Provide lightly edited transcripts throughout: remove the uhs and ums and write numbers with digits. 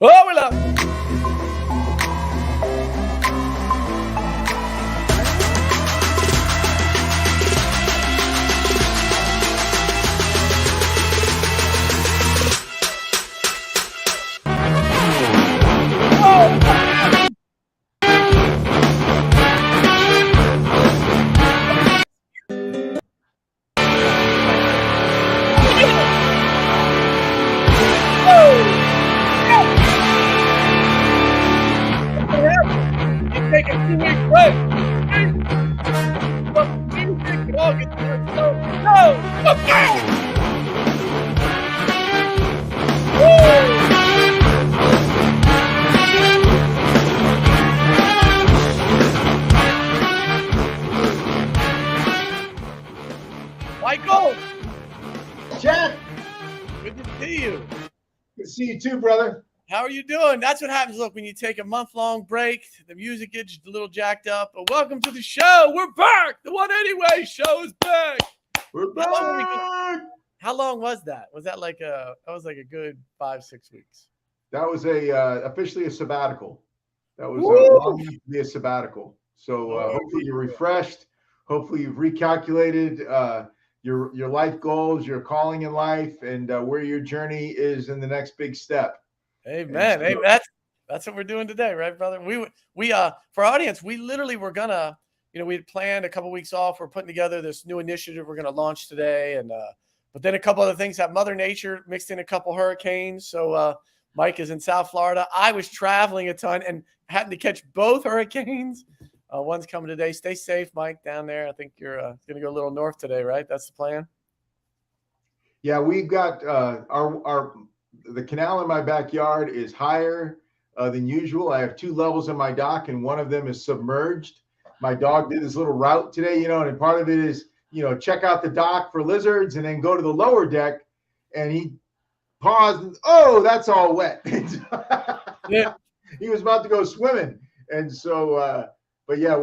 Oh, we love. Take a 2-week break. Music, it all gets done. So, go! Michael, Jack, good to see you. good to see you too, brother. How are you doing? That's what happens. Look, when you take a month-long break, the music gets a little jacked up. But welcome to the show. We're back. The One Anyway show is back. We're back. How long was that? Was that like that was like a good 5-6 weeks? That was officially a sabbatical. That was long enough to be a sabbatical. So hopefully you're refreshed. Hopefully you've recalculated your life goals, your calling in life, and where your journey is in the next big step. Amen. Hey, that's what we're doing today, right, brother? We for our audience, we literally were gonna, we had planned a couple weeks off. We're putting together this new initiative we're gonna launch today, and but then a couple other things. That Mother Nature mixed in a couple hurricanes. So Mike is in South Florida. I was traveling a ton and had to catch both hurricanes. One's coming today. Stay safe, Mike, down there. I think you're gonna go a little north today, right? That's the plan. Yeah, we've got the canal in my backyard is higher than usual. I have 2 levels in my dock, and one of them is submerged. My dog did this little route today, and part of it is, check out the dock for lizards and then go to the lower deck. And he paused and, oh, that's all wet. Yeah. He was about to go swimming. And so, but yeah,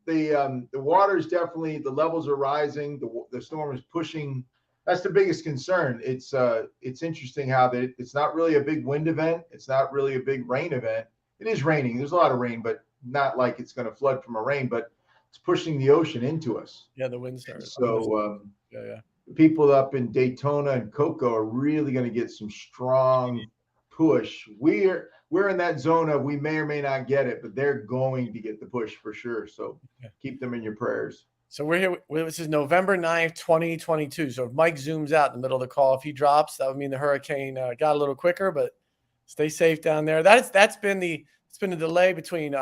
the water is definitely, the levels are rising. The storm is pushing. That's the biggest concern. It's interesting how it's not really a big wind event. It's not really a big rain event. It is raining. There's a lot of rain, but not like it's going to flood from a rain, but it's pushing the ocean into us. Yeah, the wind started. So yeah. People up in Daytona and Cocoa are really going to get some strong push. We're in that zone of we may or may not get it, but they're going to get the push for sure. So keep them in your prayers. So we're here. This is November 9th, 2022. So if Mike zooms out in the middle of the call, if he drops, that would mean the hurricane got a little quicker. But stay safe down there. It's been the delay between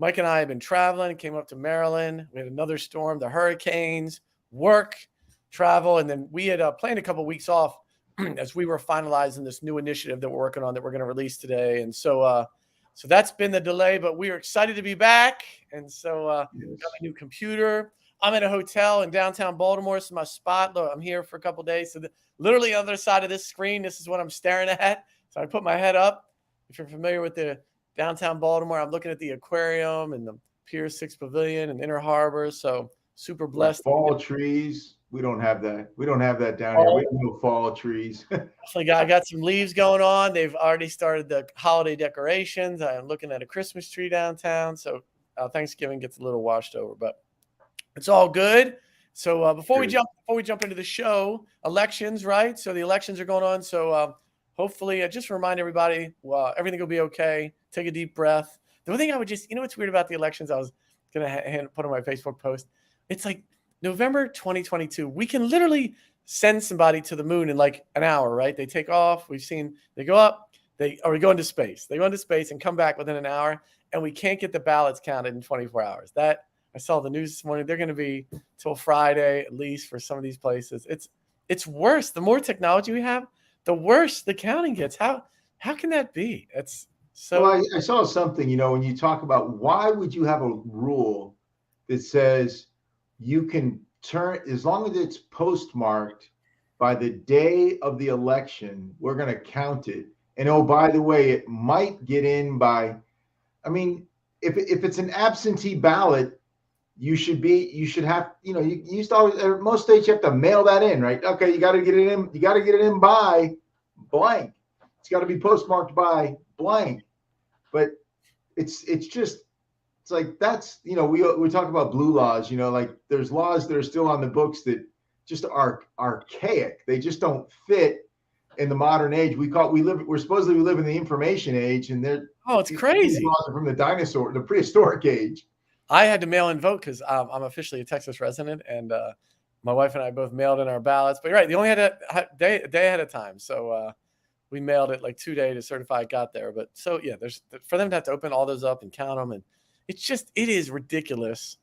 Mike and I have been traveling. Came up to Maryland. We had another storm, the hurricanes, work, travel, and then we had planned a couple of weeks off as we were finalizing this new initiative that we're working on that we're going to release today. And so that's been the delay. But we are excited to be back. And so we got a new computer. I'm in a hotel in downtown Baltimore. This is my spot. Look, I'm here for a couple of days. So literally on the other side of this screen, this is what I'm staring at. So I put my head up. If you're familiar with the downtown Baltimore, I'm looking at the aquarium and the Pier 6 Pavilion and Inner Harbor. So super blessed. Fall trees. We don't have that. We don't have that down here. We have no fall trees. I got some leaves going on. They've already started the holiday decorations. I'm looking at a Christmas tree downtown. So Thanksgiving gets a little washed over, but it's all good. So before we jump into the show, elections, right? So the elections are going on. So hopefully, just remind everybody, everything will be okay. Take a deep breath. The one thing I would what's weird about the elections? I was gonna put on my Facebook post. It's like November 2022. We can literally send somebody to the moon in like an hour, right? They take off. We've seen they go up. We go into space. They go into space and come back within an hour, and we can't get the ballots counted in 24 hours. I saw the news this morning. They're going to be till Friday, at least for some of these places. It's worse. The more technology we have, the worse the counting gets. How can that be? It's so. Well, I saw something, when you talk about why would you have a rule that says you can turn, as long as it's postmarked by the day of the election, we're going to count it. And oh, by the way, it might get in by, if it's an absentee ballot, you should have, you used to always, most states you have to mail that in, right? Okay, you got to get it in by blank. It's got to be postmarked by blank. But it's like that's, we talk about blue laws, like there's laws that are still on the books that just are archaic. They just don't fit in the modern age. We're supposedly we live in the information age, and it's crazy. These laws are from the prehistoric age. I had to mail in vote because I'm officially a Texas resident, and my wife and I both mailed in our ballots. But you're right, they only had a day ahead of time, so we mailed it like 2 days to certify it got there. But so yeah, there's for them to have to open all those up and count them, and it is ridiculous.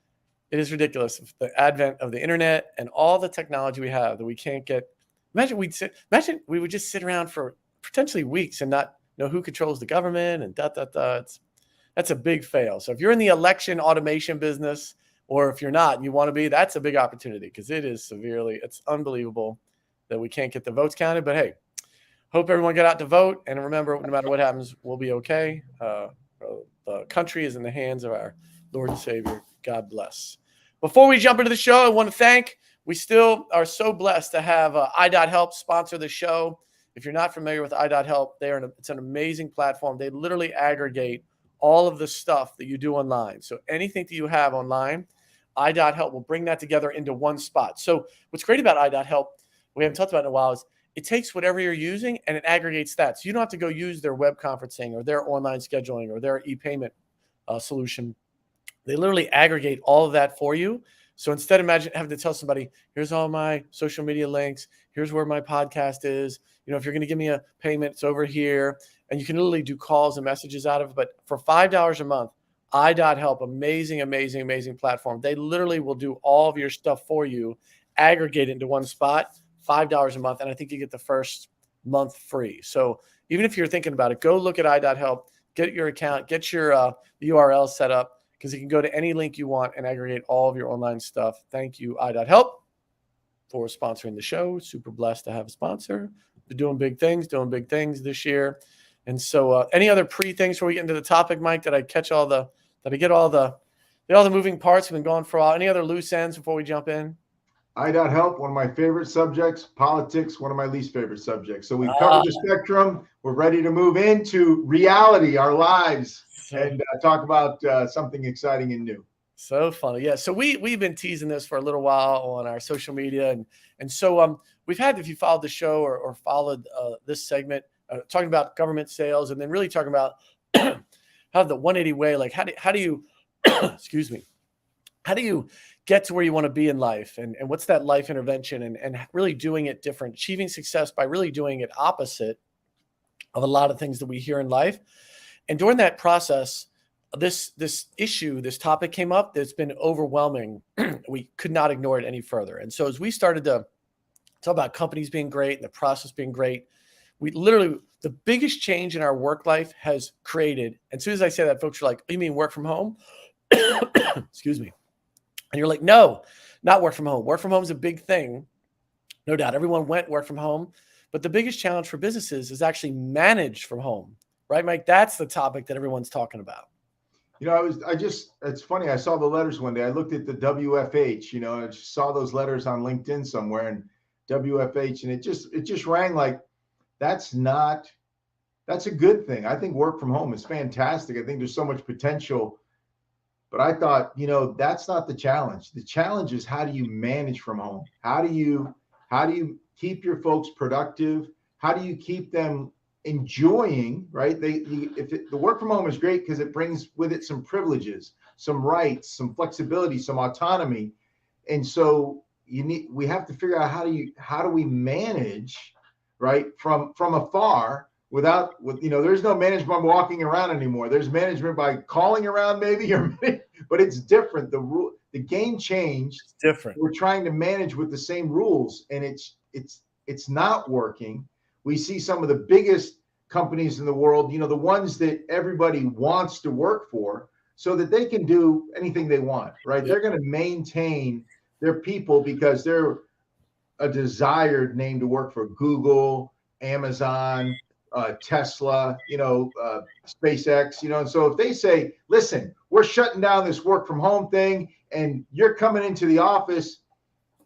It is ridiculous, the advent of the internet and all the technology we have that we can't get. Imagine we would just sit around for potentially weeks and not know who controls the government and That's a big fail. So if you're in the election automation business, or if you're not and you want to be, that's a big opportunity, because it's unbelievable that we can't get the votes counted. But hey, hope everyone get out to vote. And remember, no matter what happens, we'll be okay. The country is in the hands of our Lord and Savior. God bless. Before we jump into the show, I want to thank, we still are so blessed to have i.help sponsor the show. If you're not familiar with i.help, it's an amazing platform. They literally aggregate all of the stuff that you do online. So anything that you have online, i.help will bring that together into one spot. So what's great about i.help, we haven't talked about in a while, is it takes whatever you're using and it aggregates that. So you don't have to go use their web conferencing or their online scheduling or their e-payment solution. They literally aggregate all of that for you. So instead, imagine having to tell somebody, here's all my social media links, here's where my podcast is. If you're going to give me a payment, it's over here. And you can literally do calls and messages out of it. But for $5 a month, i.help, amazing, amazing, amazing platform. They literally will do all of your stuff for you, aggregate it into one spot, $5 a month. And I think you get the first month free. So even if you're thinking about it, go look at i.help, get your account, get your URL set up, because you can go to any link you want and aggregate all of your online stuff. Thank you, i.help, for sponsoring the show. Super blessed to have a sponsor. They're doing big things this year. And so any other things before we get into the topic, Mike? Did I get all the moving parts? We've been going for a while. Any other loose ends before we jump in? i.help, one of my favorite subjects. Politics, one of my least favorite subjects. So we've covered the spectrum. We're ready to move into reality, our lives, and talk about something exciting and new. So funny. Yeah. So we've been teasing this for a little while on our social media. And so we've had, if you followed the show or followed this segment, talking about government sales, and then really talking about how the 180 way, like how do you, excuse me, how do you get to where you want to be in life, and what's that life intervention, and really doing it different, achieving success by really doing it opposite of a lot of things that we hear in life. And during that process, this topic came up that's been overwhelming. We could not ignore it any further. And so as we started to talk about companies being great and the process being great, we literally, the biggest change in our work life has created. And as soon as I say that, folks are like, "You mean work from home?" Excuse me. And you're like, "No, not work from home. Work from home is a big thing. No doubt. Everyone went work from home. But the biggest challenge for businesses is actually managed from home." Right, Mike? That's the topic that everyone's talking about. It's funny. I saw the letters one day. I looked at the WFH, I just saw those letters on LinkedIn somewhere, and WFH, and it just rang like, that's a good thing. I think work from home is fantastic. I think there's so much potential, but I thought, that's not the challenge. The challenge is, how do you manage from home? How do you keep your folks productive? How do you keep them enjoying, right? The work from home is great because it brings with it some privileges, some rights, some flexibility, some autonomy. And so we have to figure out how do we manage, right, from afar there's no management by walking around anymore. There's management by calling around maybe, but it's different. The game changed. It's different. We're trying to manage with the same rules, and it's not working. We see some of the biggest companies in the world, the ones that everybody wants to work for, so that they can do anything they want, right? Yep. They're going to maintain their people because they're a desired name to work for. Google, Amazon, Tesla, SpaceX, and so if they say, "Listen, we're shutting down this work from home thing and you're coming into the office,"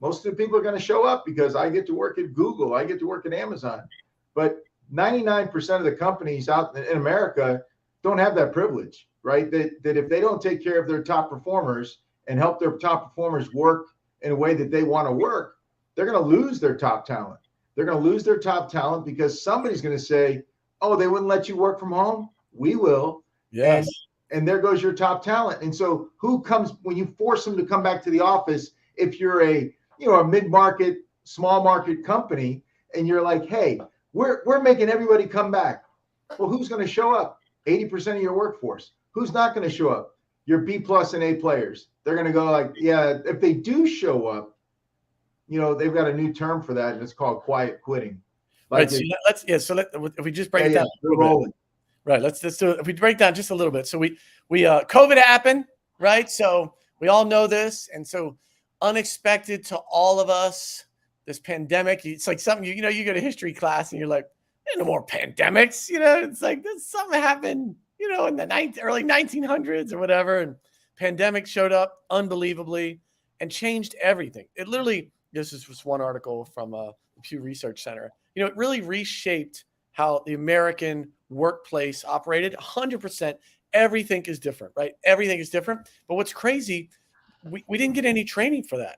most of the people are going to show up because I get to work at Google, I get to work at Amazon. But 99% of the companies out in America don't have that privilege, right? That if they don't take care of their top performers and help their top performers work in a way that they want to work, they're going to lose their top talent. They're going to lose their top talent because somebody's going to say, oh, they wouldn't let you work from home? We will. Yes. And there goes your top talent. And so who comes when you force them to come back to the office? If you're a mid-market, small market company, and you're like, hey, we're making everybody come back. Well, who's going to show up? 80% of your workforce. Who's not going to show up? Your B plus and A players. They're going to go like, yeah, if they do show up, they've got a new term for that, and it's called quiet quitting. Like right. So if we just break it down a little bit. Right. Let's do it. If we break down just a little bit. So we COVID happened, right? So we all know this. And so unexpected to all of us, this pandemic, it's like something, you go to history class and you're like, there's no more pandemics, it's like something happened, in the early 1900s or whatever. And pandemic showed up unbelievably and changed everything. It literally, this is just one article from the Pew Research Center. It really reshaped how the American workplace operated. 100%. Everything is different, right? Everything is different. But what's crazy, we didn't get any training for that.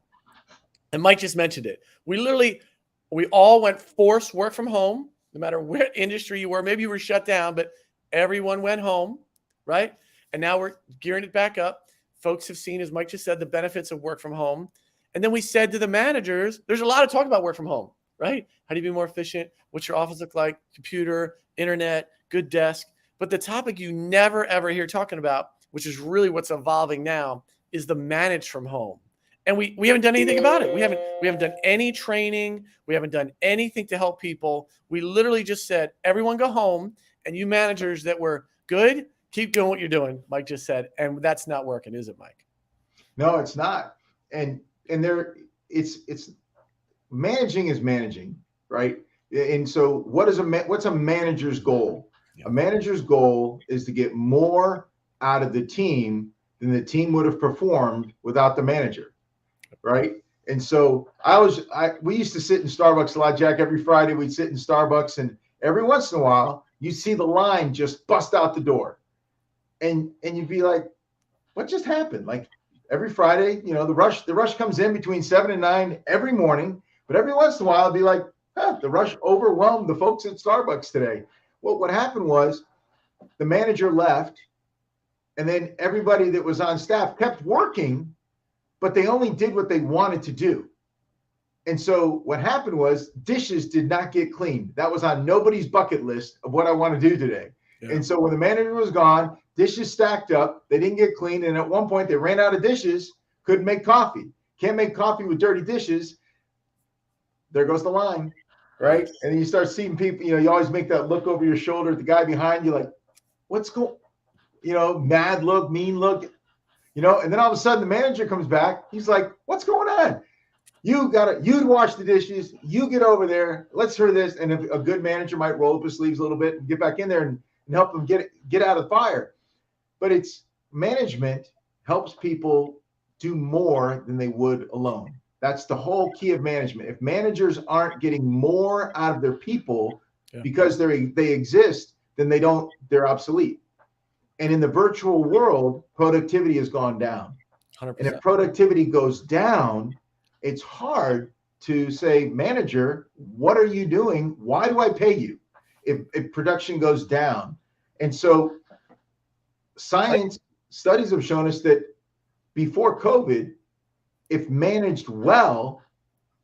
And Mike just mentioned it. We all went forced work from home, no matter what industry you were. Maybe you were shut down, but everyone went home, right? And now we're gearing it back up. Folks have seen, as Mike just said, the benefits of work from home. And then we said to the managers, there's a lot of talk about work from home, right? How do you be more efficient? What's your office look like? Computer, internet, good desk. But the topic you never, ever hear talking about, which is really what's evolving now, is the manage from home. And we haven't done anything about it. We haven't done any training. We haven't done anything to help people. We literally just said, everyone go home, and you managers that were good, keep doing what you're doing, Mike just said. And that's not working, is it, Mike? No, it's not. And it's managing is managing, right? And so what's a manager's goal? Yeah. A manager's goal is to get more out of the team than the team would have performed without the manager, right? And so we used to sit in Starbucks a lot, Jack. Every Friday we'd sit in Starbucks, and every once in a while you'd see the line just bust out the door, and you'd be like, what just happened? Like every Friday, the rush comes in between 7 and 9 every morning, but every once in a while it'd be like, the rush overwhelmed the folks at Starbucks today. Well, what happened was the manager left, and then everybody that was on staff kept working, but they only did what they wanted to do. And so what happened was dishes did not get cleaned. That was on nobody's bucket list of what I want to do today. Yeah. And so when the manager was gone, dishes stacked up, they didn't get cleaned. And at one point they ran out of dishes, couldn't make coffee. Can't make coffee with dirty dishes. There goes the line, right? And then you start seeing people, you always make that look over your shoulder at the guy behind you, like, what's going, mad look, mean look, and then all of a sudden the manager comes back. He's like, what's going on? You'd wash the dishes. You get over there. Let's hear this. And a good manager might roll up his sleeves a little bit and get back in there and help them get out of the fire. But it's management helps people do more than they would alone. That's the whole key of management. If managers aren't getting more out of their people because they exist, then they're obsolete. And in the virtual world, productivity has gone down. 100%. And if productivity goes down, it's hard to say, manager, what are you doing? Why do I pay you if production goes down? And so studies have shown us that before COVID, if managed well,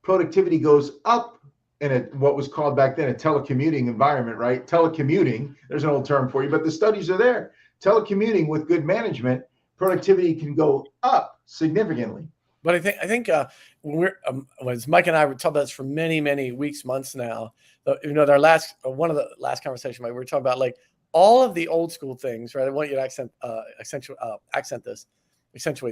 productivity goes up in what was called back then a telecommuting environment, right? Telecommuting, there's an old term for you, but the studies are there. Telecommuting with good management, productivity can go up significantly. But I think when as Mike and I were talking about this for many, many weeks, months now, one of the last conversation, Mike, we were talking about like all of the old school things, right? I want you to accentuate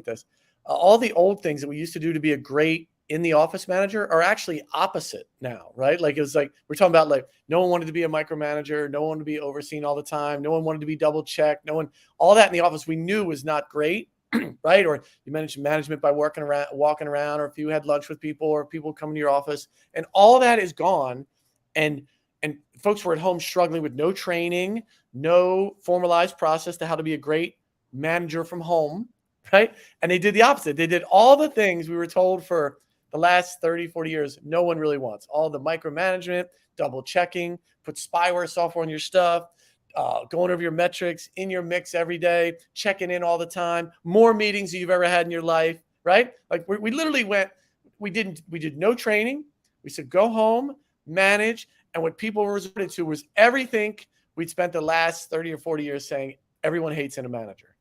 this. All the old things that we used to do to be a great in the office manager are actually opposite now, right? Like it was like, we're talking about like, no one wanted to be a micromanager. No one wanted to be overseen all the time. No one wanted to be double checked. All that in the office we knew was not great, right? Or you managed management by walking around, or if you had lunch with people or people coming to your office, and all that is gone. And and folks were at home struggling with no training, no formalized process to how to be a great manager from home, right? And they did the opposite. They did all the things we were told for the last 30, 40 years no one really wants. All the micromanagement, double checking, put spyware software on your stuff, going over your metrics in your mix every day, checking in all the time, more meetings than you've ever had in your life, right? Like we literally we did no training. We said, go home, manage. And what people resorted to was everything we'd spent the last 30 or 40 years saying everyone hates in a manager.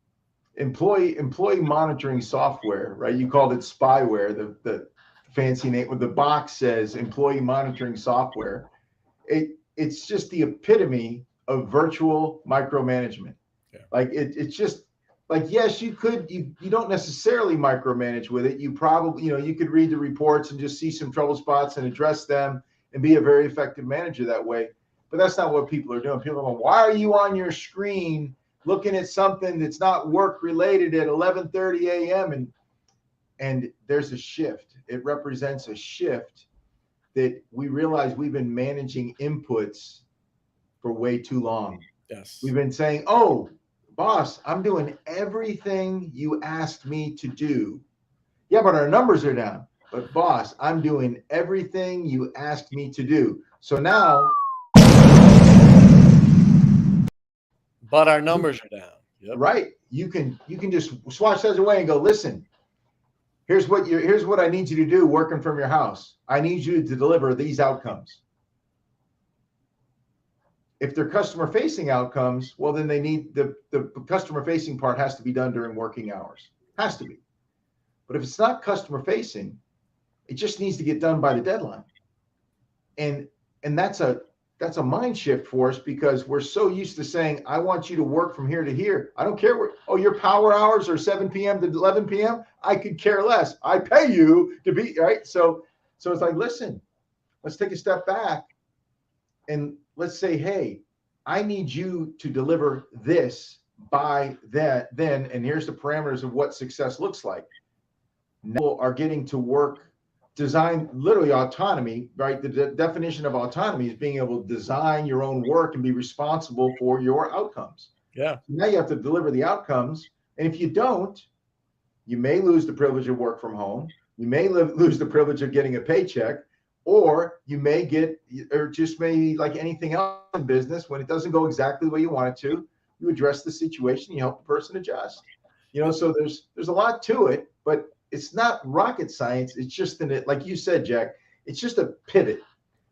Employee monitoring software, right? You called it spyware. The fancy name with the box says employee monitoring software. It's just the epitome of virtual micromanagement. Yeah. Like it's just like, yes, you don't necessarily micromanage with it. You probably, you could read the reports and just see some trouble spots and address them and be a very effective manager that way. But that's not what people are doing. People are going, why are you on your screen looking at something that's not work related at 11:30 a.m. And there's a shift. It represents a shift that we realize we've been managing inputs for way too long. Yes. We've been saying, oh, boss, I'm doing everything you asked me to do. Yeah, but our numbers are down. But boss, I'm doing everything you asked me to do. So now. But our numbers are down. Yep. Right. You can just swatch those away and go, listen, here's what I need you to do working from your house. I need you to deliver these outcomes. If they're customer facing outcomes, well, then they need the customer facing part has to be done during working hours. Has to be. But if it's not customer facing, it just needs to get done by the deadline. And that's a mind shift for us because we're so used to saying, I want you to work from here to here. I don't care your power hours are 7 p.m. to 11 p.m. I could care less. I pay you to be right. So it's like, listen, let's take a step back and let's say, hey, I need you to deliver this by then, and here's the parameters of what success looks like. Now people are getting to work, design, literally autonomy, right? The definition of autonomy is being able to design your own work and be responsible for your outcomes. Yeah. Now you have to deliver the outcomes. And if you don't, you may lose the privilege of work from home. You may lose the privilege of getting a paycheck, or you may like anything else in business, when it doesn't go exactly the way you want it to, you address the situation, you help the person adjust. So there's a lot to it, but it's not rocket science. It's just like you said, Jack, it's just a pivot,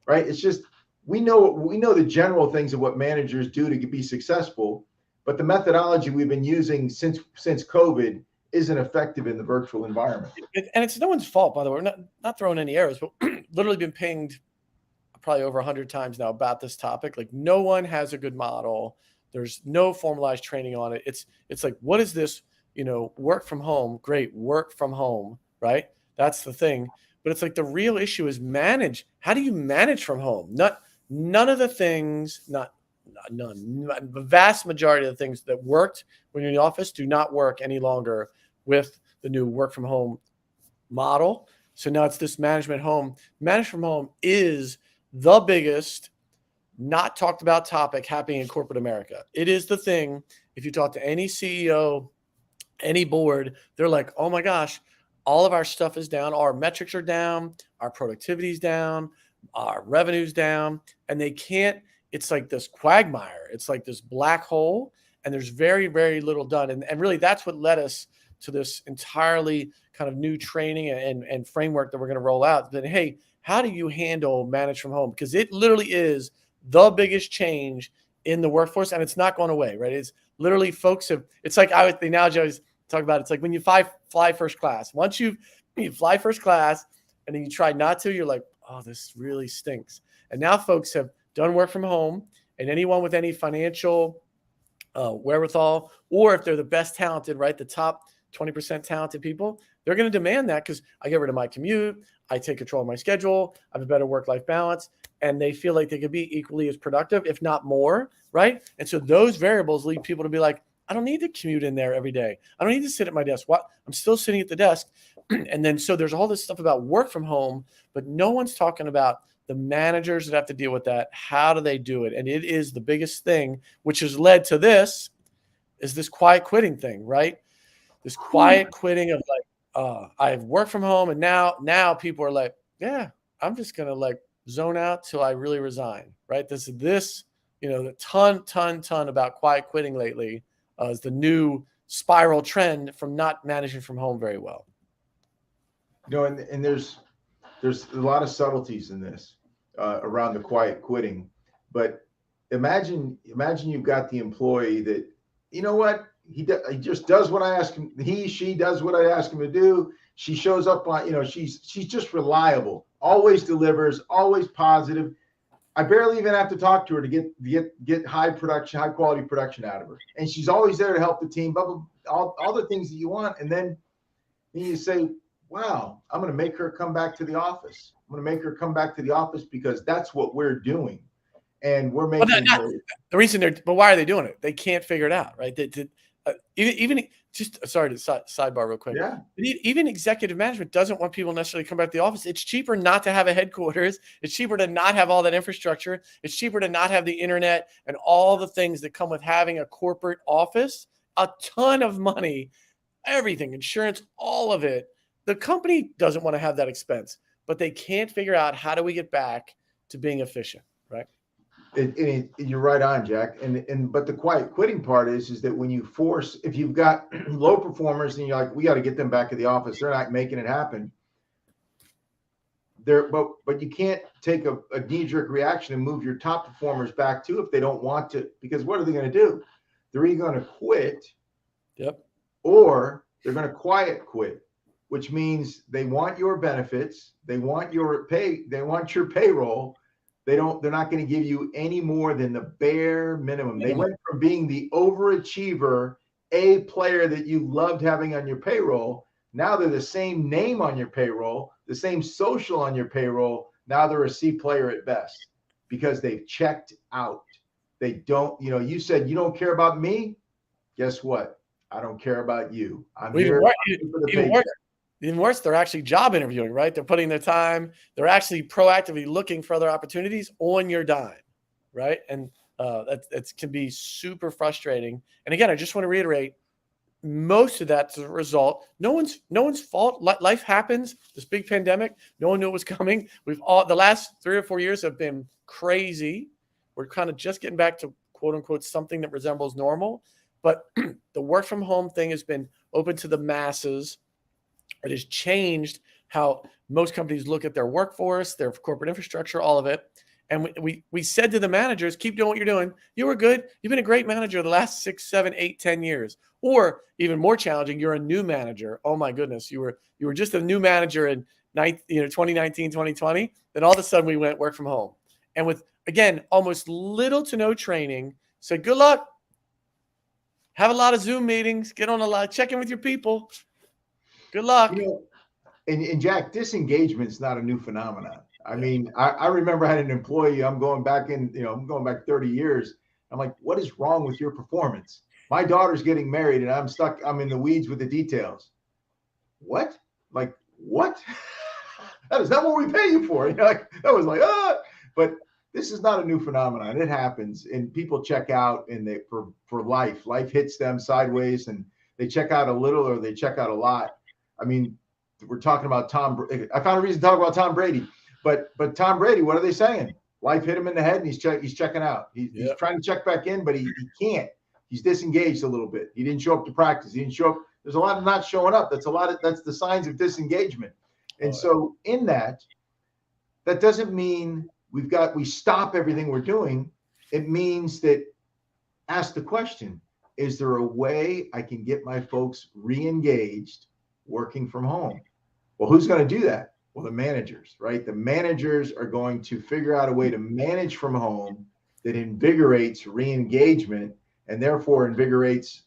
right? It's just, we know the general things of what managers do to be successful, but the methodology we've been using since COVID isn't effective in the virtual environment. And it's no one's fault, by the way. We're not throwing any arrows, but literally been pinged probably over 100 times now about this topic. Like, no one has a good model. There's no formalized training on it. It's like, what is this? Work from home. Great. Work from home. Right. That's the thing. But it's like the real issue is manage. How do you manage from home? None of the things, none. The vast majority of the things that worked when you're in the office do not work any longer with the new work from home model. So now it's this management home. Manage from home is the biggest not talked about topic happening in corporate America. It is the thing. If you talk to any CEO, any board, they're like, oh my gosh, all of our stuff is down. Our metrics are down. Our productivity is down. Our revenue's down. And they can't, it's like this quagmire. It's like this black hole. And there's very, very little done. And really that's what led us to this entirely kind of new training and framework that we're going to roll out. That, hey, how do you handle manage from home? Because it literally is the biggest change in the workforce, and it's not going away, right? It's literally it's like the analogy I always talk about. It's like when you fly first class. Once you fly first class and then you try not to, you're like, oh, this really stinks. And now folks have done work from home, and anyone with any financial wherewithal, or if they're the best talented, right, the top 20% talented people, they're going to demand that because I get rid of my commute, I take control of my schedule, I have a better work-life balance, and they feel like they could be equally as productive, if not more, right? And so those variables lead people to be like, I don't need to commute in there every day. I don't need to sit at my desk. What? I'm still sitting at the desk. And then so there's all this stuff about work from home, but no one's talking about the managers that have to deal with that, how do they do it? And it is the biggest thing, which has led to this, is this quiet quitting thing, right? This quiet quitting of like, I've worked from home, and now people are like, yeah, I'm just gonna like zone out till I really resign, right? This, the ton about quiet quitting lately is the new spiral trend from not managing from home very well. And there's a lot of subtleties in this around the quiet quitting, but imagine you've got the employee that, you know what, he just does what I ask him. She does what I ask him to do. She shows up on, she's just reliable, always delivers, always positive. I barely even have to talk to her to get high quality production out of her, and she's always there to help the team. But all the things that you want, and then you say, wow, I'm going to make her come back to the office. I'm going to make her come back to the office because that's what we're doing. And we're making the reason but why are they doing it? They can't figure it out, right? Even just sorry to sidebar real quick. Yeah. Even executive management doesn't want people necessarily to come back to the office. It's cheaper not to have a headquarters. It's cheaper to not have all that infrastructure. It's cheaper to not have the internet and all the things that come with having a corporate office. A ton of money, everything, insurance, all of it. The company doesn't want to have that expense, but they can't figure out how do we get back to being efficient, right? You're right on, Jack. But the quiet quitting part is that when you if you've got low performers and you're like, we got to get them back to the office, they're not making it happen. But you can't take a knee-jerk reaction and move your top performers back too if they don't want to, because what are they going to do? They're either going to quit, or they're going to quiet quit, which means they want your benefits, they want your pay, they want your payroll. They're not going to give you any more than the bare minimum. They went from being the overachiever, A player that you loved having on your payroll. Now they're the same name on your payroll, the same social on your payroll. Now they're a C player at best because they've checked out. They don't, you said you don't care about me. Guess what? I don't care about you. I'm here. Even worse, they're actually job interviewing, right? They're putting their time. They're actually proactively looking for other opportunities on your dime, right? And that can be super frustrating. And again, I just want to reiterate, most of that's a result. No one's fault. Life happens. This big pandemic, no one knew it was coming. The last 3 or 4 years have been crazy. We're kind of just getting back to quote unquote something that resembles normal. But the work from home thing has been open to the masses. It has changed how most companies look at their workforce, their corporate infrastructure, all of it. And we said to the managers, keep doing what you're doing. You were good. You've been a great manager the last 6, 7, 8, 10 years. Or even more challenging, you're a new manager. Oh my goodness. You were just a new manager in 2019, 2020. Then all of a sudden we went work from home. And with, again, almost little to no training, said, good luck. Have a lot of Zoom meetings. Get on a lot. Check in with your people. Good luck. And Jack, disengagement is not a new phenomenon. I mean, I remember I had an employee, I'm going back 30 years. I'm like, what is wrong with your performance? My daughter's getting married and I'm in the weeds with the details. What? Like, what? That is not what we pay you for. That was like, but this is not a new phenomenon. It happens and people check out and for life hits them sideways and they check out a little or they check out a lot. I mean, we're talking about I found a reason to talk about Tom Brady, but Tom Brady, what are they saying? Life hit him in the head and he's checking out. He's trying to check back in, but he can't. He's disengaged a little bit. He didn't show up to practice. He didn't show up. There's a lot of not showing up. That's the signs of disengagement. And so in that doesn't mean we stop everything we're doing. It means that ask the question, is there a way I can get my folks re-engaged working from home? Well, who's going to do that? Well, the managers, right? The managers are going to figure out a way to manage from home that invigorates re-engagement and therefore invigorates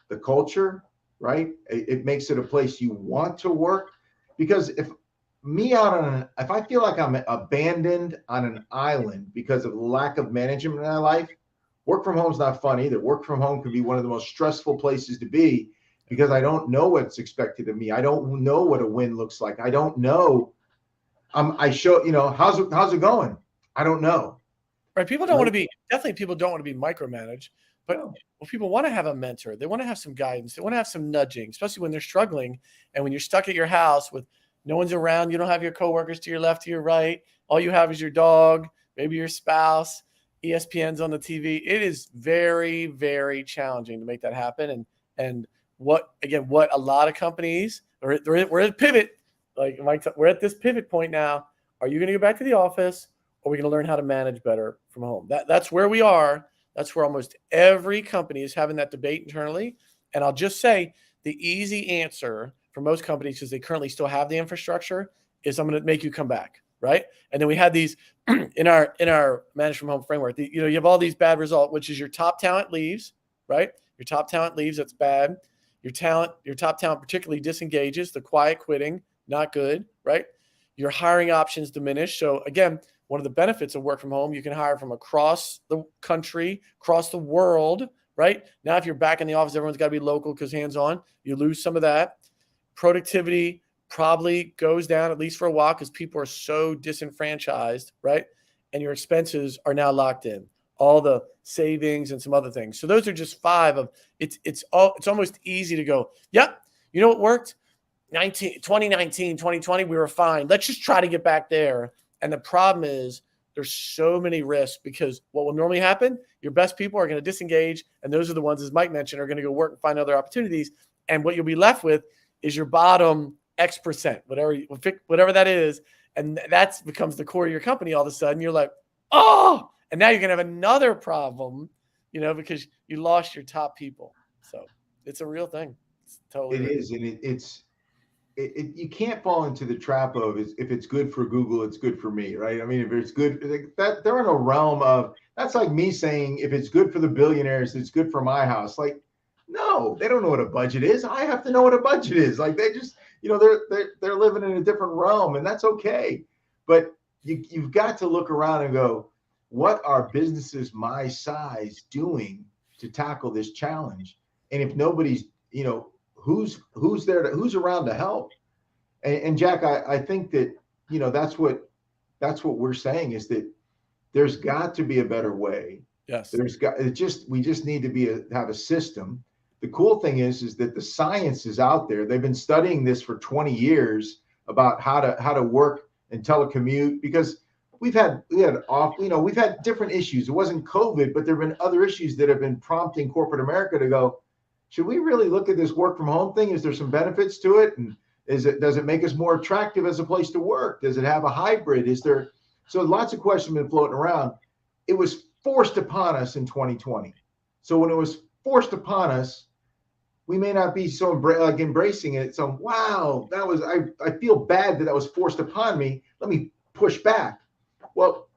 the culture, right? It makes it a place you want to work. Because if I feel like I'm abandoned on an island because of lack of management in my life, work from home is not fun either. Work from home can be one of the most stressful places to be because I don't know what's expected of me. I don't know what a win looks like. I don't know. I show, how's it going? I don't know. Right. People don't want to be, definitely people don't want to be micromanaged, but people want to have a mentor. They want to have some guidance. They want to have some nudging, especially when they're struggling. And when you're stuck at your house with no one's around, you don't have your coworkers to your left, to your right. All you have is your dog, maybe your spouse, ESPN's on the TV. It is very, very challenging to make that happen. And what a lot of companies we're at pivot, like Mike, we're at this pivot point now. Are you going to go back to the office? Or are we going to learn how to manage better from home? That's where we are. That's where almost every company is having that debate internally. And I'll just say the easy answer for most companies, because they currently still have the infrastructure, is I'm going to make you come back, right? And then we had these in our manage from home framework. You have all these bad results, which is your top talent leaves, right? Your top talent leaves, that's bad. Your top talent particularly disengages, the quiet quitting, not good, right? Your hiring options diminish. So again, one of the benefits of work from home, you can hire from across the country, across the world, right? Now, if you're back in the office, everyone's got to be local because hands-on. You lose some of that. Productivity probably goes down, at least for a while, because people are so disenfranchised, right? And your expenses are now locked in. All the savings and some other things. So those are just 5 of it's almost easy to go, yep, you know what worked? 2019, 2020, we were fine. Let's just try to get back there. And the problem is there's so many risks, because what will normally happen, your best people are going to disengage. And those are the ones, as Mike mentioned, are going to go work and find other opportunities. And what you'll be left with is your bottom X%, whatever that is. And that becomes the core of your company. All of a sudden you're like, oh, and now you're going to have another problem, because you lost your top people. So it's a real thing. It's totally it is. And you can't fall into the trap of if it's good for Google, it's good for me, right? I mean, if it's good, that they're in a realm of, that's like me saying, if it's good for the billionaires, it's good for my house. Like, no, they don't know what a budget is. I have to know what a budget is. Like, they just, they're living in a different realm, and that's okay. But you've got to look around and go, what are businesses my size doing to tackle this challenge? And if nobody's, who's there who's around to help? And Jack, I think that, that's what we're saying, is that there's got to be a better way. Yes. We just need to have a system. The cool thing is that the science is out there. They've been studying this for 20 years about how to work and telecommute, because we've had different issues. It wasn't COVID, but there've been other issues that have been prompting corporate America to go, should we really look at this work from home thing? Is there some benefits to it? And does it make us more attractive as a place to work? Does it have a hybrid? So lots of questions have been floating around. It was forced upon us in 2020. So when it was forced upon us, we may not be so embracing it. So, wow, I feel bad that was forced upon me. Let me push back. Well,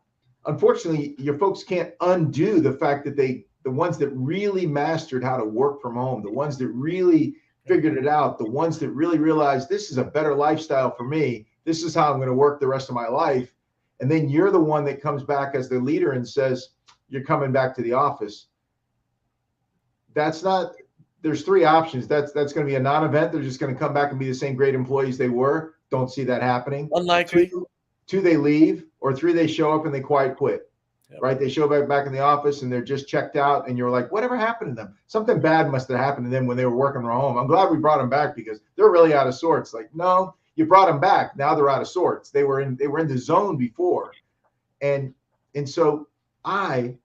unfortunately, your folks can't undo the fact that the ones that really mastered how to work from home, the ones that really figured it out, the ones that really realized this is a better lifestyle for me, this is how I'm going to work the rest of my life. And then you're the one that comes back as the leader and says, you're coming back to the office. There's 3 options. That's going to be a non-event. They're just going to come back and be the same great employees they were. Don't see that happening. Unlikely. 2, they leave, or 3, they show up and they quiet quit. Yep. Right? They show back in the office and they're just checked out, and you're like, whatever happened to them? Something bad must have happened to them when they were working from home. I'm glad we brought them back, because they're really out of sorts. Like, no, you brought them back. Now they're out of sorts. They were in the zone before. And so I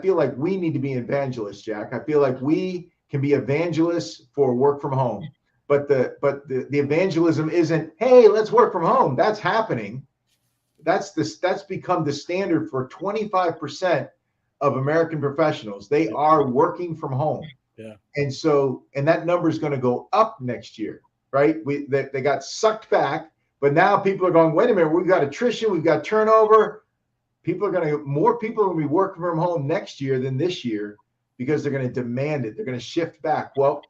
feel like we need to be evangelists, Jack. I feel like we can be evangelists for work from home. But the evangelism isn't, hey, let's work from home. That's happening. That's become the standard for 25% of American professionals. They are working from home. Yeah. And that number is going to go up next year, right? They got sucked back, but now people are going, wait a minute, we've got attrition, we've got turnover. More people are going to be working from home next year than this year, because they're going to demand it. They're going to shift back. Well,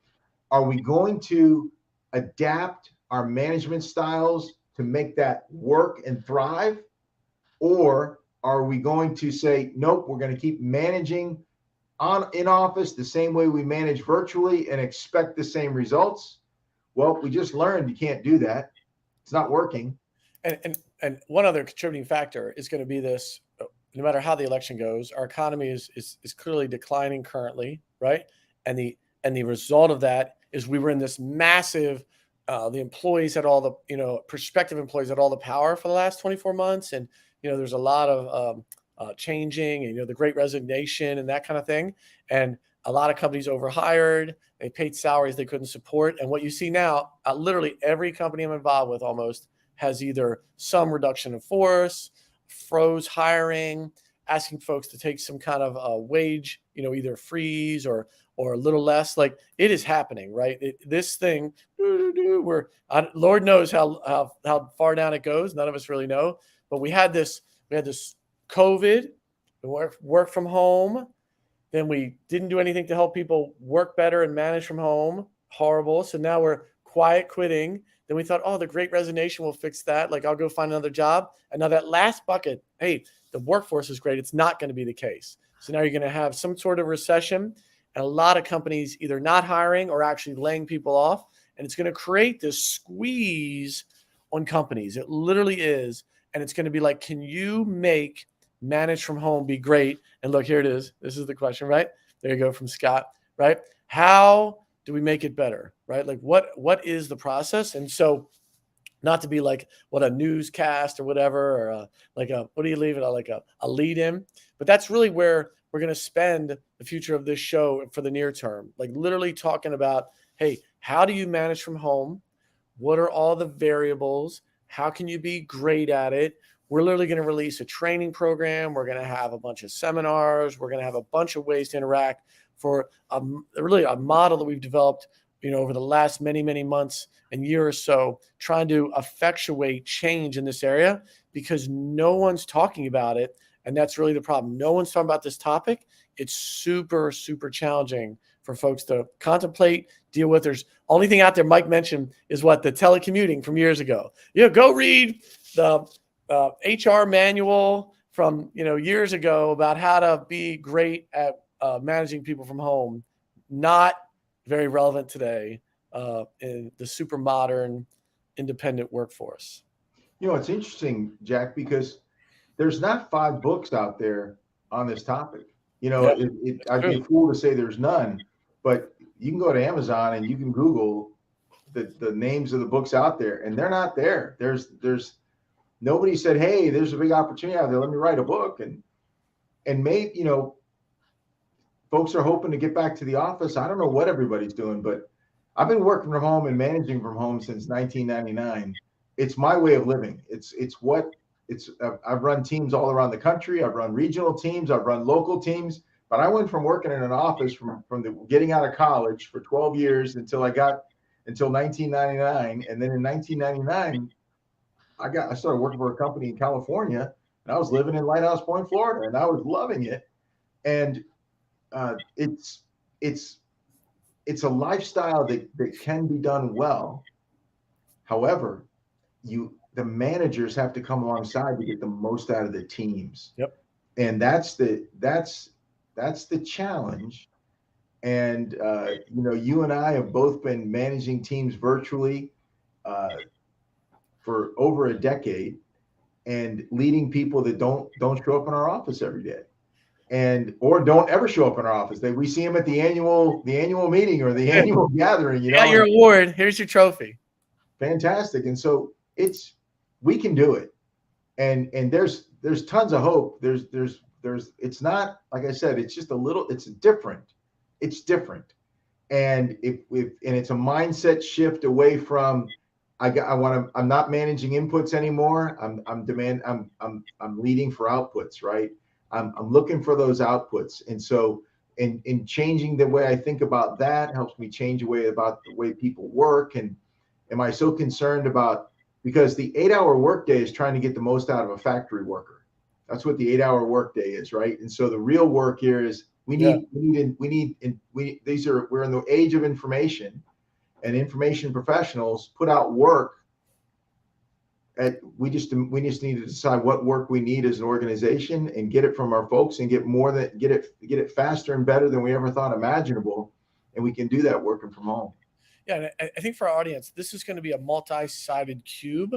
are we going to adapt our management styles to make that work and thrive? Or are we going to say, nope, we're going to keep managing in office the same way we manage virtually and expect the same results? Well, we just learned you can't do that. It's not working. And and one other contributing factor is going to be this: no matter how the election goes, our economy is clearly declining currently, right? And the result of that is we were in this massive. The employees had all the prospective employees had all the power for the last 24 months, and there's a lot of changing, and the Great Resignation and that kind of thing, and a lot of companies overhired. They paid salaries they couldn't support, and what you see now, literally every company I'm involved with almost has either some reduction in force, froze hiring, asking folks to take some kind of wage, either freeze or a little less. Like, it is happening, right? This thing, Lord knows how far down it goes. None of us really know, but we had this COVID, work from home. Then we didn't do anything to help people work better and manage from home. Horrible. So now we're quiet quitting. Then we thought, oh, the Great Resignation will fix that. Like, I'll go find another job. And now that last bucket, hey, the workforce is great. It's not going to be the case. So now you're going to have some sort of recession, and a lot of companies either not hiring or actually laying people off. And it's going to create this squeeze on companies. It literally is. And it's going to be like, can you make manage from home be great? And look, here it is. This is the question, right? There you go, from Scott, right? How do we make it better, right? Like, what is the process? And so, not to be like what a newscast or whatever, or what do you leave it, like a lead in, but that's really where we're going to spend the future of this show for the near term, like literally talking about, hey, how do you manage from home? What are all the variables? How can you be great at it? We're literally going to release a training program. We're going to have a bunch of seminars. We're going to have a bunch of ways to interact for really a model that we've developed, over the last many, many months and year or so, trying to effectuate change in this area, because no one's talking about it. And that's really the problem. No one's talking about this topic. It's super, super challenging for folks to contemplate, deal with. There's only thing out there Mike mentioned is the telecommuting from years ago. Go read the HR manual from years ago about how to be great at managing people from home. Not very relevant today in the super modern independent workforce. It's interesting, Jack, because there's not 5 books out there on this topic. I'd be a fool to say there's none, but you can go to Amazon and you can Google the names of the books out there, and they're not there. There's nobody said, hey, there's a big opportunity out there. Let me write a book. And maybe, folks are hoping to get back to the office. I don't know what everybody's doing, but I've been working from home and managing from home since 1999. It's my way of living. I've run teams all around the country. I've run regional teams. I've run local teams. But I went from working in an office from getting out of college for 12 years until 1999. And then in 1999, I started working for a company in California, and I was living in Lighthouse Point, Florida, and I was loving it. And it's a lifestyle that can be done well. However, the managers have to come alongside to get the most out of the teams. Yep. And that's the challenge. And you and I have both been managing teams virtually for over a decade, and leading people that don't show up in our office every day, or don't ever show up in our office. We see them at the annual meeting or the annual gathering. Yeah, your award. Here's your trophy. Fantastic. And so we can do it, and there's tons of hope. There's it's not, like I said, it's just it's different. And it's a mindset shift away from I'm not managing inputs anymore. I'm leading for outputs, right? I'm looking for those outputs. And so in changing the way I think about that helps me change the way people work. And am I so concerned about, because the 8-hour workday is trying to get the most out of a factory worker. That's what the 8-hour workday is, right? And so the real work here is we're in the age of information, and information professionals put out work. We just need to decide what work we need as an organization and get it from our folks and get it faster and better than we ever thought imaginable. And we can do that working from home. Yeah, and I think for our audience, this is going to be a multi-sided cube.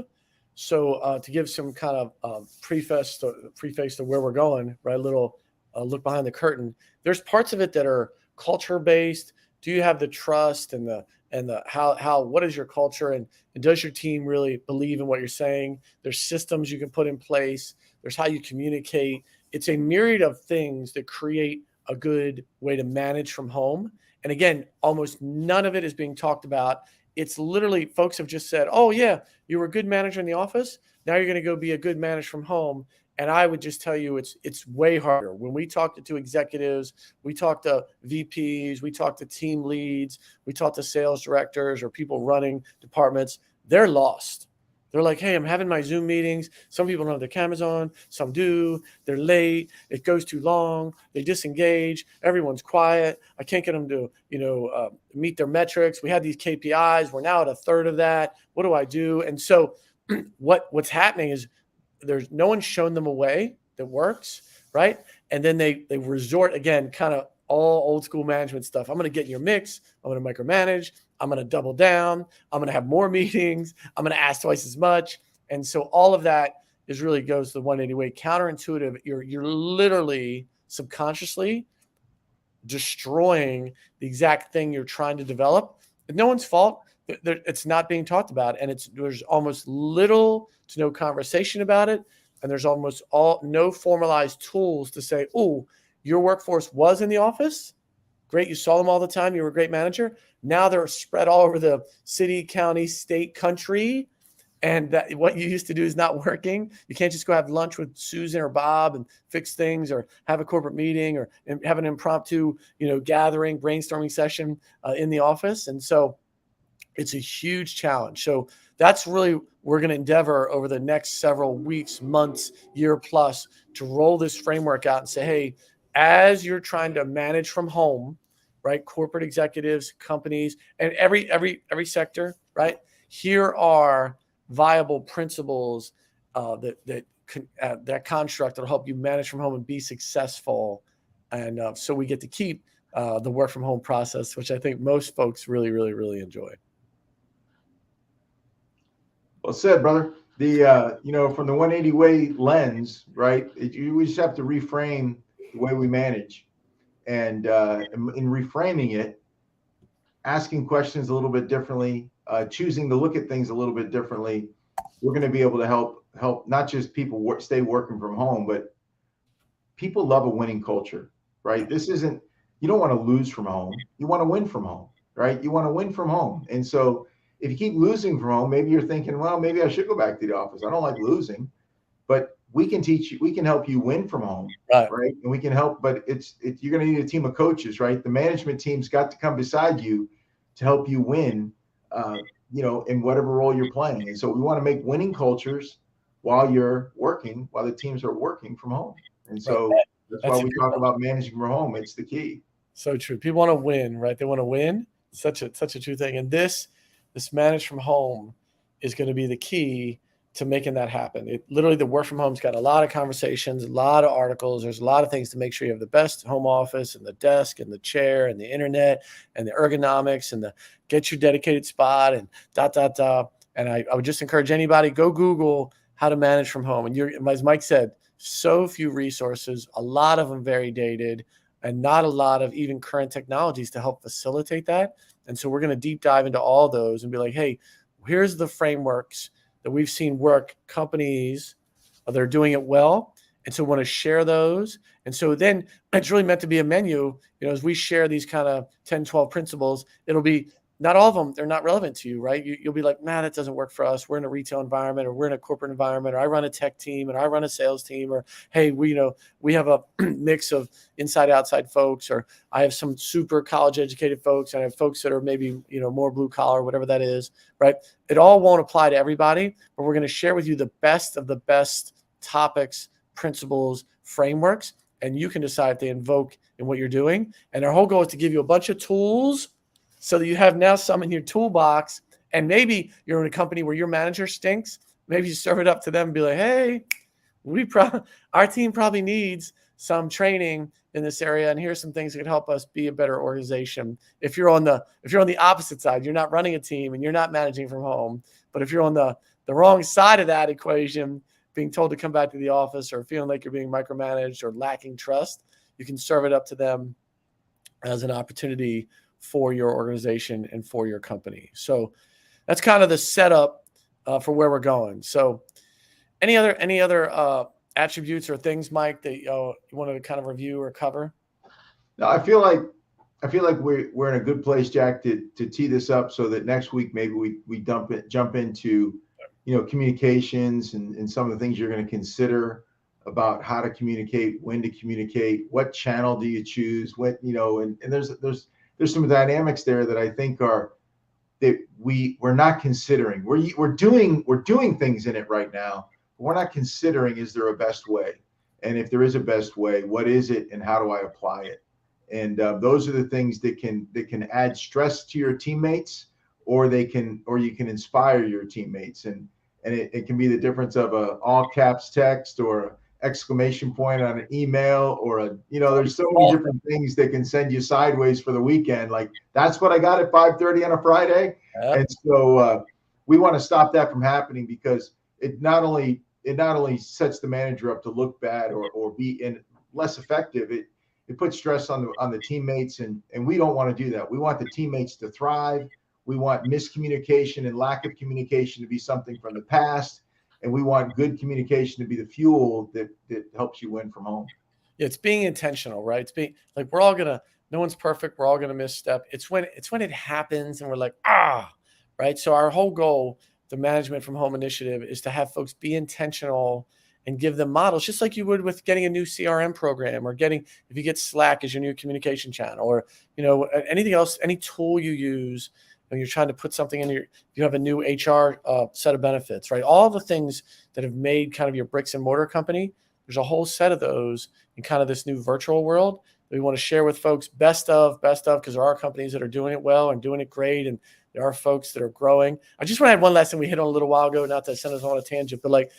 So to give some kind of preface to where we're going, right? A little look behind the curtain. There's parts of it that are culture based. Do you have the trust and the how what is your culture, and does your team really believe in what you're saying? There's systems you can put in place. There's how you communicate. It's a myriad of things that create a good way to manage from home. And again, almost none of it is being talked about. It's literally folks have just said, "Oh yeah, you were a good manager in the office. Now you're going to go be a good manager from home." And I would just tell you, it's way harder. When we talk to executives, we talk to VPs, we talk to team leads, we talk to sales directors or people running departments. They're lost. They're like, "Hey, I'm having my Zoom meetings. Some people don't have their cameras on. Some do. They're late. It goes too long. They disengage. Everyone's quiet. I can't get them to, meet their metrics. We had these KPIs. We're now at a third of that. What do I do?" And so what's happening is there's no one's shown them a way that works, right? And then they resort, again, kind of all old school management stuff. I'm going to get in your mix. I'm going to micromanage. I'm going to double down. I'm going to have more meetings. I'm going to ask twice as much. And so all of that is really goes the 180 way, counterintuitive. You're literally subconsciously destroying the exact thing you're trying to develop. It's no one's fault. It's not being talked about, and there's almost little to no conversation about it, and there's almost no formalized tools to say, "Oh, your workforce was in the office. Great, you saw them all the time. You were a great manager. Now they're spread all over the city, county, state, country, and that what you used to do is not working. You can't just go have lunch with Susan or Bob and fix things, or have a corporate meeting, or have an impromptu, gathering, brainstorming session in the office." And so it's a huge challenge. So that's really, we're going to endeavor over the next several weeks, months, year plus, to roll this framework out and say, "Hey, as you're trying to manage from home, right? Corporate executives, companies, and every sector, right? Here are viable principles that construct that'll help you manage from home and be successful." And so we get to keep the work from home process, which I think most folks really, really, really enjoy. Well said, brother. The from the 180 way lens, right? We just have to reframe the way we manage, and in reframing it, asking questions a little bit differently, choosing to look at things a little bit differently, we're going to be able to help not just people stay working from home, but people love a winning culture, right? This isn't, you don't want to lose from home. You want to win from home, right? You want to win from home. And so if you keep losing from home, maybe you're thinking, well, maybe I should go back to the office. I don't like losing, but we can teach you, we can help you win from home, right? And we can help, but you're going to need a team of coaches, right? The management team's got to come beside you to help you win, in whatever role you're playing. And so we want to make winning cultures while you're working, while the teams are working from home. And so that's why we talk about managing from home. It's the key. So true. People want to win, right? They want to win. Such a true thing. And this manage from home is going to be the key to making that happen. Literally, the work from home's got a lot of conversations, a lot of articles. There's a lot of things to make sure you have the best home office and the desk and the chair and the internet and the ergonomics and get your dedicated spot and . And I would just encourage anybody, go Google how to manage from home. And as Mike said, so few resources, a lot of them very dated, and not a lot of even current technologies to help facilitate that. And so we're going to deep dive into all those and be like, "Hey, here's the frameworks that we've seen work. Companies, they're doing it well." And so we want to share those. And so then it's really meant to be a menu, as we share these kind of 10, 12 principles, it'll be, not all of them, they're not relevant to you, right? You'll be like, "Man, that doesn't work for us. We're in a retail environment, or we're in a corporate environment, or I run a tech team, and I run a sales team, or hey, we have a mix of inside outside folks, or I have some super college educated folks, and I have folks that are maybe more blue collar, whatever that is," right? It all won't apply to everybody, but we're going to share with you the best of the best topics, principles, frameworks, and you can decide if they invoke in what you're doing. And our whole goal is to give you a bunch of tools so that you have now some in your toolbox. And maybe you're in a company where your manager stinks. Maybe you serve it up to them and be like, "Hey, our team probably needs some training in this area, and here's some things that could help us be a better organization." If you're on the opposite side, you're not running a team and you're not managing from home, but if you're on the the wrong side of that equation, being told to come back to the office or feeling like you're being micromanaged or lacking trust, you can serve it up to them as an opportunity for your organization and for your company. So that's kind of the setup for where we're going. So any other attributes or things, Mike, that you wanted to kind of review or cover? No, I feel like we're in a good place, Jack, to tee this up so that next week maybe we jump into communications and some of the things you're going to consider about how to communicate, when to communicate, what channel do you choose, and there's some dynamics there that I think are that we're not considering. We're doing things in it right now. But we're not considering, is there a best way? And if there is a best way, what is it and how do I apply it? And those are the things that can add stress to your teammates, or you can inspire your teammates. And it can be the difference of a all caps text or exclamation point on an email, or there's so many different things that can send you sideways for the weekend. Like, that's what I got at 5:30 on a Friday. Yep. And so we want to stop that from happening, because it not only sets the manager up to look bad or be less effective, it puts stress on the teammates, and we don't want to do that. We want the teammates to thrive. We want miscommunication and lack of communication to be something from the past, and we want good communication to be the fuel that helps you win from home. Yeah, it's being intentional, right? It's being like, no one's perfect. We're all gonna misstep. It's when it happens and we're like, right? So our whole goal, the Management from Home initiative, is to have folks be intentional and give them models, just like you would with getting a new CRM program, or if you get Slack as your new communication channel, or anything else, any tool you use when you're trying to put something in you have a new HR set of benefits, right? All the things that have made kind of your bricks and mortar company, there's a whole set of those in kind of this new virtual world that we want to share with folks. Best of, because there are companies that are doing it well and doing it great, and there are folks that are growing. I just want to add one lesson we hit on a little while ago, not to send us on a tangent, but like,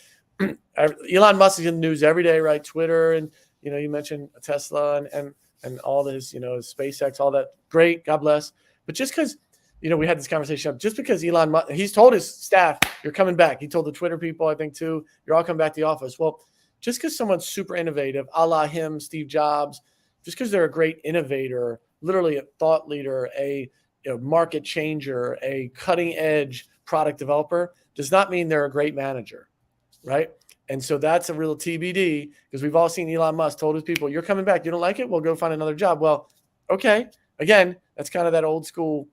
Elon Musk is in the news every day, right? Twitter, and you mentioned Tesla and all this, SpaceX, all that. Great, God bless. But just because we had this conversation, just because Elon Musk, he's told his staff, you're coming back. He told the Twitter people, I think too, you're all coming back to the office. Well, just because someone's super innovative, a la him, Steve Jobs, just because they're a great innovator, literally a thought leader, a market changer, a cutting edge product developer, does not mean they're a great manager. Right. And so that's a real TBD, because we've all seen Elon Musk told his people, you're coming back. You don't like it? Well, go find another job. Well, okay. Again, that's kind of that old school,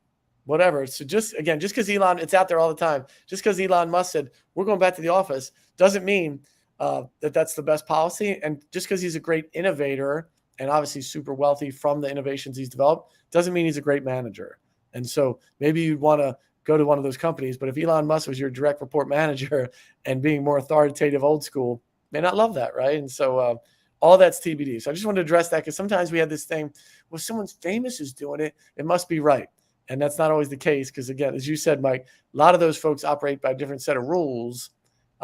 whatever. So just because Elon, it's out there all the time, just because Elon Musk said, we're going back to the office, doesn't mean that's the best policy. And just because he's a great innovator and obviously super wealthy from the innovations he's developed, doesn't mean he's a great manager. And so maybe you'd want to go to one of those companies. But if Elon Musk was your direct report manager and being more authoritative, old school, may not love that, right? And so all that's TBD. So I just wanted to address that, because sometimes we have this thing, well, someone's famous is doing it, it must be right. And that's not always the case, because again, as you said, Mike, a lot of those folks operate by a different set of rules,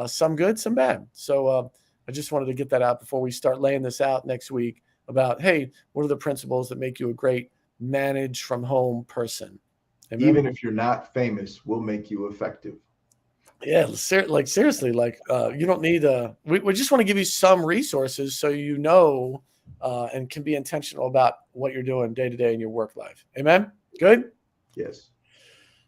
some good, some bad. So I just wanted to get that out before we start laying this out next week about, hey, what are the principles that make you a great manage from home person? Amen. Even if you're not famous, will make you effective. Yeah, seriously, you don't need we just want to give you some resources so and can be intentional about what you're doing day to day in your work life. Amen? Good? Yes.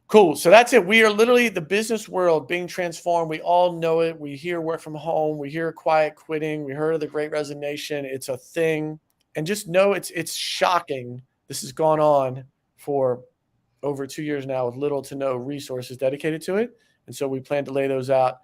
Cool. So that's it. We are literally the business world being transformed. We all know it. We hear work from home. We hear quiet quitting. We heard of the Great Resignation. It's a thing. And just know it's shocking. This has gone on for over 2 years now with little to no resources dedicated to it. And so we plan to lay those out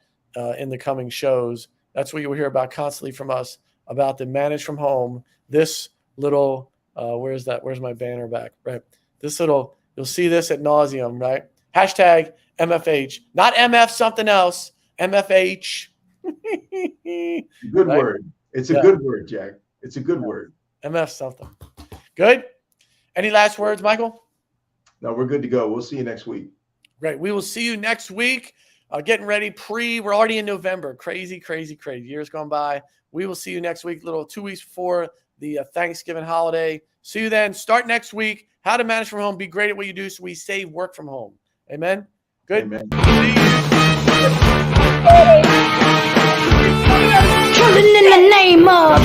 in the coming shows. That's what you'll hear about constantly from us, about the Manage from Home. This little, where's my banner back, right? You'll see this ad nauseum, right? Hashtag MFH, not MF something else, MFH. Good right? Word. It's a good word, Jack. It's a good word. MF something. Good. Any last words, Michael? No, we're good to go. We'll see you next week. Great. We will see you next week. Getting ready we're already in November. Crazy. Years gone by. We will see you next week, 2 weeks before the Thanksgiving holiday. See you then. Start next week. How to manage from home. Be great at what you do so we save work from home. Amen. Good. Amen. Killing in the name of